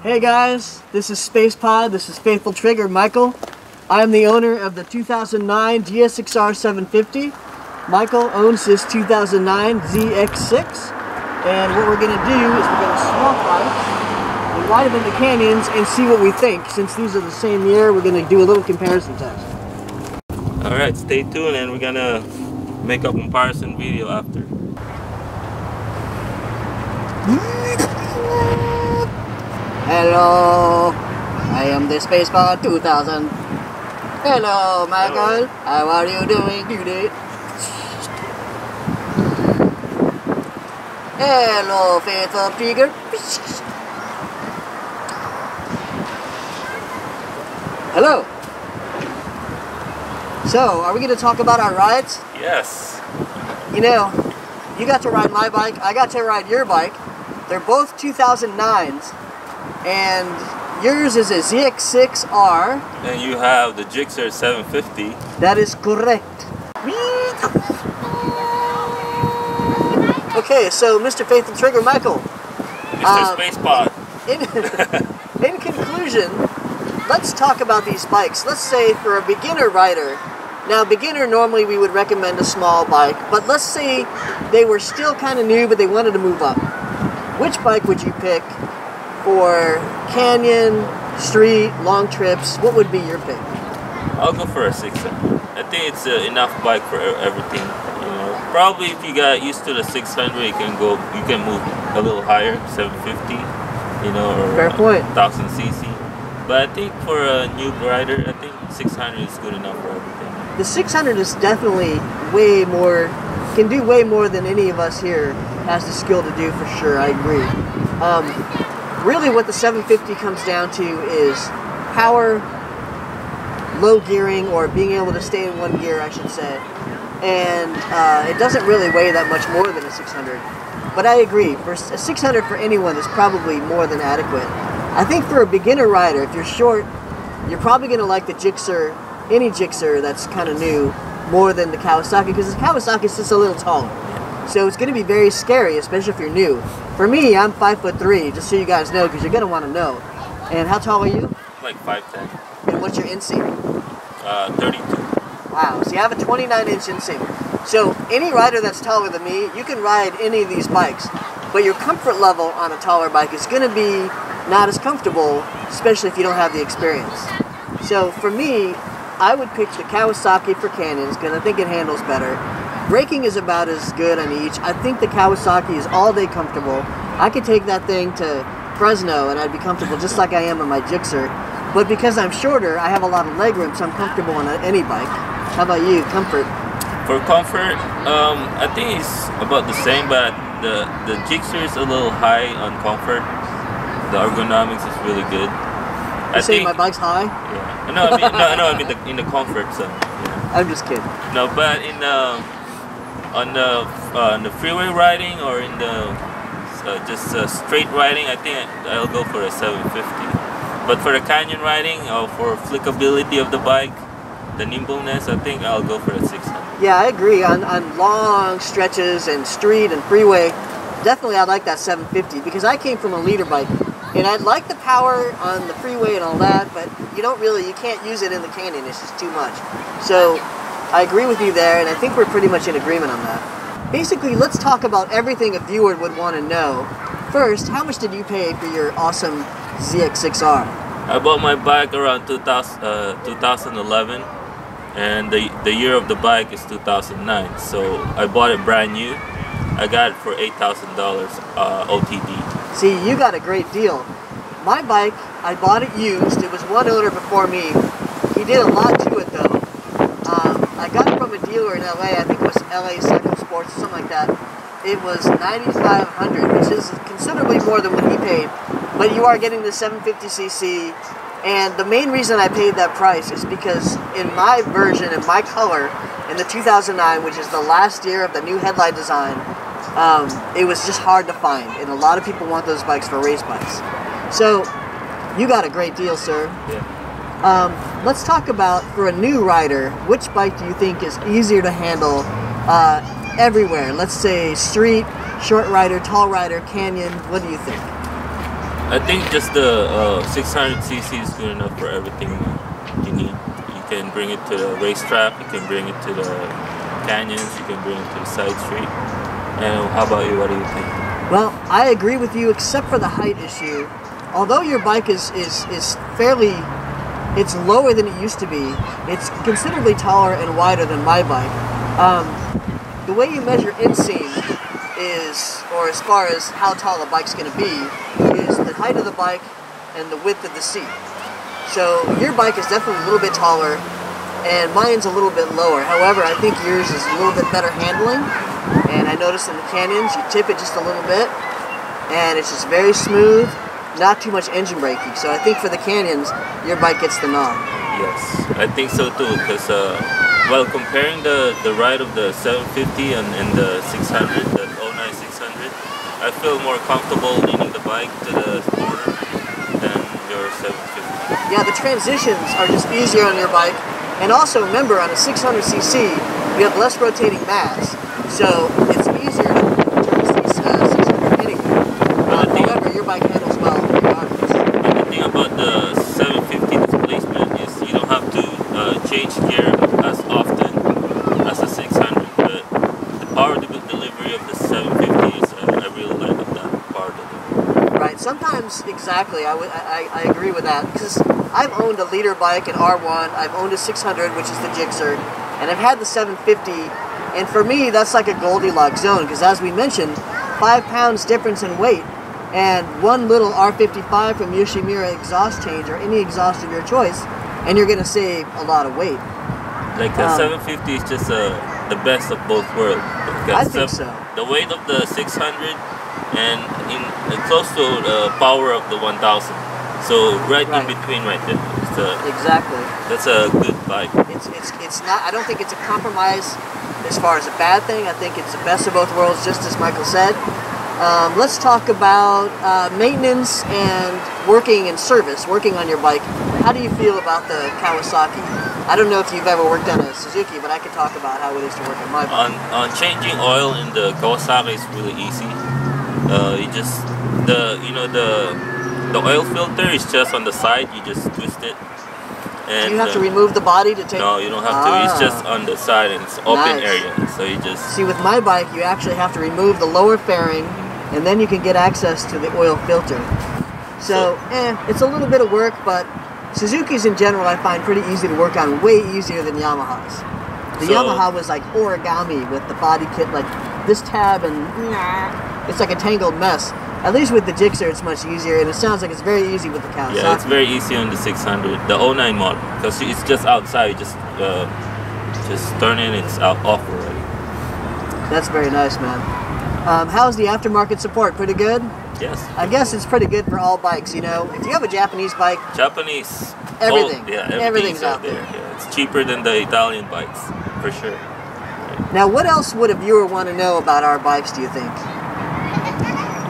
Hey guys, this is Space Pod, this is Faithful Trigger Michael. I'm the owner of the 2009 GSXR 750. Michael owns this 2009 ZX6. And what we're going to do is we're going to swap bikes and ride them in the canyons and see what we think. Since these are the same year, we're going to do a little comparison test. Alright, stay tuned and we're going to make a comparison video after. Hello, I am the Space Pod 2000. Hello, Michael. How are you doing today? Hello, Faithful Trigger. Hello. So, are we going to talk about our rides? Yes. You know, you got to ride my bike, I got to ride your bike. They're both 2009s. And yours is a ZX6R. And you have the GSXR 750. That is correct. Okay, so Mr. Faithful Trigger Michael. Mr. Space Pod. In conclusion, let's talk about these bikes. Let's say for a beginner rider. Now, beginner, normally we would recommend a small bike, but let's say they were still kind of new, but they wanted to move up. Which bike would you pick for canyon, street, long trips? What would be your pick? I'll go for a 600. I think it's enough bike for everything. You know, probably if you got used to the 600, you can move a little higher, 750. You know, or fair point. 1000 cc. But I think for a new rider, I think 600 is good enough for everything. The 600 is definitely way more, can do way more than any of us here has the skill to do for sure. I agree. Really what the 750 comes down to is power, low gearing, or being able to stay in one gear, I should say. And it doesn't really weigh that much more than a 600. But I agree, for a 600 for anyone is probably more than adequate. I think for a beginner rider, if you're short, you're probably going to like the GSXR, any GSXR that's kind of new, more than the Kawasaki, because the Kawasaki is just a little taller. So it's going to be very scary, especially if you're new. For me, I'm 5'3", just so you guys know, because you're going to want to know. And how tall are you? Like 5'10". And what's your inseam? 32. Wow, so you have a 29-inch inseam. So any rider that's taller than me, you can ride any of these bikes. But your comfort level on a taller bike is going to be not as comfortable, especially if you don't have the experience. So for me, I would pick the Kawasaki for canyons, because I think it handles better. Braking is about as good on each. I think the Kawasaki is all day comfortable. I could take that thing to Fresno and I'd be comfortable just like I am on my GSXR. But because I'm shorter, I have a lot of leg room, so I'm comfortable on any bike. How about you, comfort? For comfort, I think it's about the same, but the GSXR is a little high on comfort. The ergonomics is really good. You say my bike's high? Yeah. No, I mean in the comfort zone. Yeah. I'm just kidding. No, but on the freeway riding or in the just straight riding, I think I'll go for a 750. But for the canyon riding or for flickability of the bike, the nimbleness, I think I'll go for a 600. Yeah, I agree. On long stretches and street and freeway, definitely I like that 750 because I came from a leader bike. And I like the power on the freeway and all that, but you can't use it in the canyon, it's just too much. So I agree with you there, and I think we're pretty much in agreement on that. Basically, let's talk about everything a viewer would want to know. First, how much did you pay for your awesome ZX6R? I bought my bike around 2011, and the year of the bike is 2009, so I bought it brand new. I got it for $8,000 OTD. See, you got a great deal. My bike, I bought it used. It was one owner before me. He did a lot to it though. I got it from a dealer in LA. I think it was LA Cycle Sports or something like that. It was $9,500, which is considerably more than what he paid. But you are getting the 750cc. And the main reason I paid that price is because in my version, in my color, in the 2009, which is the last year of the new headlight design, it was just hard to find, and a lot of people want those bikes for race bikes. So, you got a great deal, sir. Yeah. Let's talk about, for a new rider, which bike do you think is easier to handle everywhere? Let's say street, short rider, tall rider, canyon. What do you think? I think just the 600cc is good enough for everything you need. You can bring it to the racetrack, you can bring it to the canyons, you can bring it to the side street. And how about you? What do you think? Well, I agree with you except for the height issue. Although your bike is fairly, it's lower than it used to be, it's considerably taller and wider than my bike. The way you measure inseam is, or as far as how tall a bike's going to be, is the height of the bike and the width of the seat. So your bike is definitely a little bit taller, and mine's a little bit lower. However, I think yours is a little bit better handling, and I noticed in the canyons, you tip it just a little bit, and it's just very smooth, not too much engine braking. So I think for the canyons, your bike gets the nod. Yes, I think so too, because while comparing the ride of the 750 and the 600, the 09 600, I feel more comfortable leaning the bike to the Sport than your 750. Yeah, the transitions are just easier on your bike. And also remember, on a 600cc, you have less rotating mass. So it's easier to turn 600 anyway. However, your bike handles well regardless. But the thing about the 750 displacement is you don't have to change gear as often as a 600. But the power delivery of the 750 is, I really like that power delivery. Right, sometimes, exactly, I agree with that. Because I've owned a liter bike, an R1, I've owned a 600, which is the Gixxer, and I've had the 750, and for me, that's like a Goldilocks zone, because as we mentioned, 5 pounds difference in weight, and one little R55 from Yoshimura exhaust change, or any exhaust of your choice, and you're going to save a lot of weight. Like the 750 is just the best of both worlds. I think so. The weight of the 600 and close to the power of the 1000. So right in between, right there. Exactly. That's a good bike. It's not. I don't think it's a compromise as far as a bad thing. I think it's the best of both worlds, just as Michael said. Let's talk about maintenance and working and service. Working on your bike. How do you feel about the Kawasaki? I don't know if you've ever worked on a Suzuki, but I can talk about how it is to work on my bike. On changing oil in the Kawasaki is really easy. You just the oil filter is just on the side, you just twist it. And do you have to remove the body to take? No, you don't have to. It's just on the side and it's open area. So you just... See, with my bike, you actually have to remove the lower fairing, and then you can get access to the oil filter. So it's a little bit of work, but Suzuki's in general I find pretty easy to work on, way easier than Yamaha's. The Yamaha was like origami with the body kit, like this tab, and it's like a tangled mess. At least with the Gixxer, it's much easier, and it sounds like it's very easy with the Kawasaki. Yeah, it's very easy on the 600, the 09 model, because it's just outside. Just turn it, it's off already. That's very nice, man. How's the aftermarket support? Pretty good? Yes. I guess it's pretty good for all bikes, you know. If you have a Japanese bike, Japanese, everything, everything's out there. Yeah, it's cheaper than the Italian bikes, for sure. Now, what else would a viewer want to know about our bikes, do you think?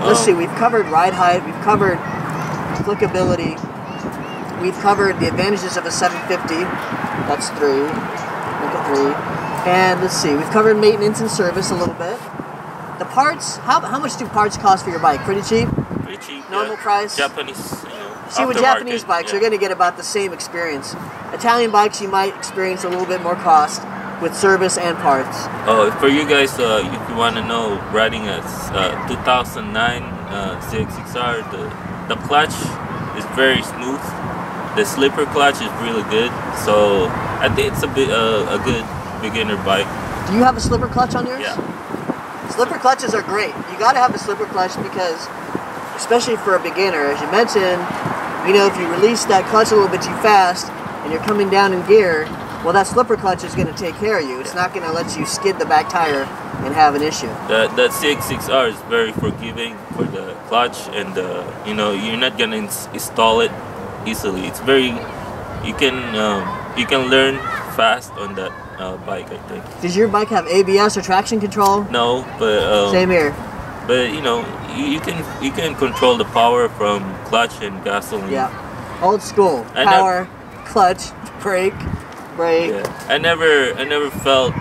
Let's see, we've covered ride height, we've covered clickability, we've covered the advantages of a 750, that's 3, look at 3, and let's see, we've covered maintenance and service a little bit. The parts, how much do parts cost for your bike? Pretty cheap? Pretty cheap, normal price? Japanese, See, with Japanese bikes, you're going to get about the same experience. Italian bikes, you might experience a little bit more cost with service and parts. For you guys, if you want to know, riding a 2009 ZX6R, the clutch is very smooth. The slipper clutch is really good. So I think it's a good beginner bike. Do you have a slipper clutch on yours? Yeah. Slipper clutches are great. You got to have a slipper clutch because, especially for a beginner, as you mentioned, you know, if you release that clutch a little bit too fast and you're coming down in gear, well, that slipper clutch is going to take care of you. It's not going to let you skid the back tire and have an issue. That ZX6R is very forgiving for the clutch, and you know, you're not going to install it easily. It's very, you can learn fast on that bike, I think. Does your bike have ABS or traction control? No, but same here. But you know, you can control the power from clutch and gasoline. Yeah, old school power, clutch, brake. Yeah. I never felt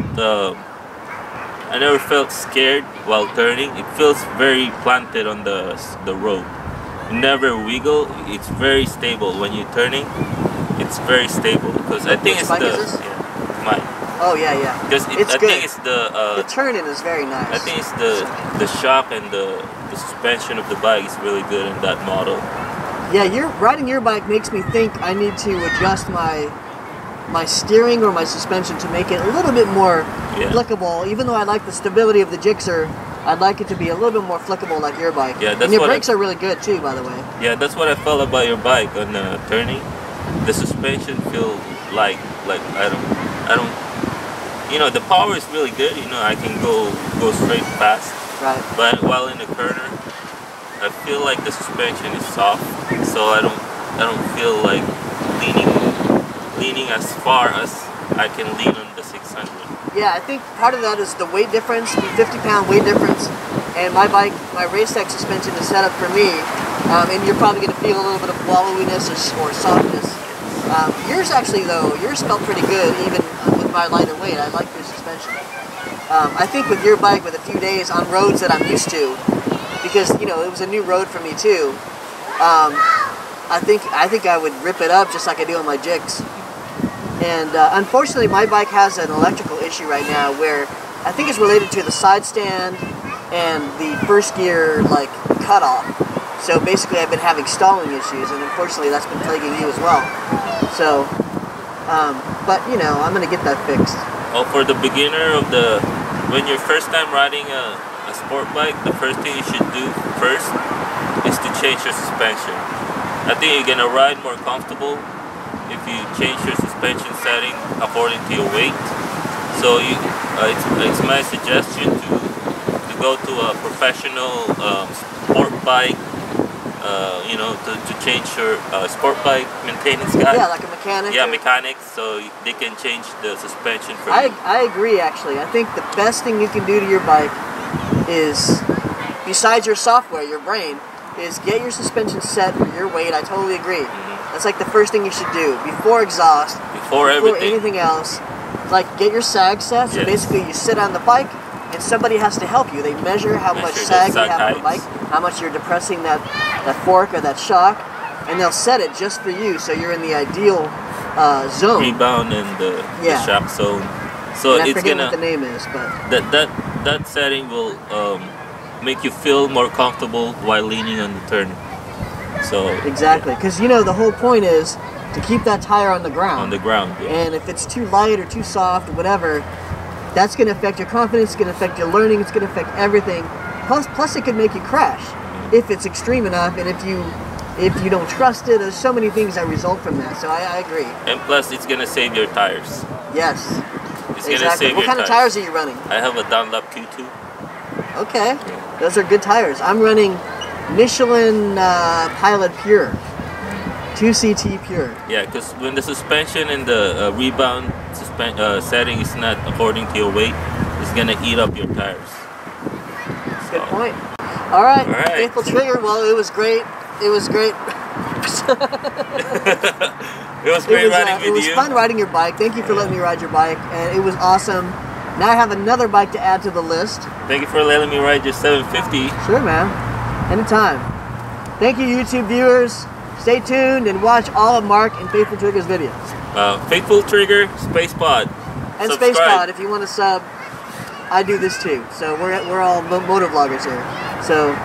scared while turning. It feels very planted on the road. never wiggle. It's very stable when you're turning. It's very stable because I think Which it's bike the is this? mine. Oh yeah, yeah. Because It's I good. think it's The turn-in is very nice. I think it's the shock and the suspension of the bike is really good in that model. Yeah, riding your bike makes me think I need to adjust my steering or my suspension to make it a little bit more flickable. Even though I like the stability of the Gixxer, I'd like it to be a little bit more flickable like your bike. Yeah, that's and your what brakes are really good too, by the way. Yeah, that's what I felt about your bike on turning. The suspension feel like I don't. You know, the power is really good. You know, I can go straight fast. Right. But while in the corner, I feel like the suspension is soft, so I don't feel like leaning as far as I can lean on the 600. Yeah, I think part of that is the weight difference, the 50-pound weight difference, and my bike, my Race Tech suspension is set up for me, and you're probably going to feel a little bit of wallowiness or softness. Yours actually, though, yours felt pretty good, even with my lighter weight. I like your suspension. I think with your bike, with a few days on roads that I'm used to, because, you know, it was a new road for me too, I think I would rip it up just like I do on my Jigs. And unfortunately, my bike has an electrical issue right now where I think it's related to the side stand and the first gear, like, cutoff. So basically, I've been having stalling issues, and unfortunately, that's been plaguing you as well. So, but, you know, I'm going to get that fixed. Well, for the beginner when you're first time riding a sport bike, the first thing you should do first is to change your suspension. I think you're going to ride more comfortable if you change your suspension setting according to your weight. So it's my suggestion to go to a professional sport bike, you know, to change your sport bike maintenance guy. Yeah, like a mechanic. Yeah, mechanics, so they can change the suspension for you. I agree, actually. I think the best thing you can do to your bike is, besides your software, your brain, is get your suspension set for your weight. I totally agree. That's like the first thing you should do before exhaust, before anything else. Like, get your sag set. So basically, you sit on the bike, and somebody has to help you. They measure how much sag you have on the bike, how much you're depressing that fork or that shock, and they'll set it just for you, so you're in the ideal zone. Rebound in the shock zone. So and I it's forget gonna what the name is, but that setting will make you feel more comfortable while leaning on the turn. So exactly, because you know the whole point is to keep that tire on the ground. On the ground, yeah. And if it's too light or too soft or whatever, that's going to affect your confidence. It's going to affect your learning. It's going to affect everything. Plus, it could make you crash if it's extreme enough, and if you don't trust it. There's so many things that result from that. So I agree. And plus, it's going to save your tires. Yes. It's going to save What kind of tires are you running? I have a Dunlop Q2. Okay. Those are good tires. I'm running Michelin Pilot Pure. 2CT Pure. Yeah, because when the suspension and the rebound setting is not according to your weight, it's going to eat up your tires. Good point. All right. Faithful Trigger. Well, it was great. It was great. It was great riding with you. It was fun riding your bike. Thank you for letting me ride your bike, and it was awesome. Now I have another bike to add to the list. Thank you for letting me ride your 750. Sure, man. Anytime. Thank you, YouTube viewers. Stay tuned and watch all of Mark and Faithful Trigger's videos. Faithful Trigger, Space Pod. And Space Pod, if you want to sub, I do this too. So we're all motor vloggers here. So.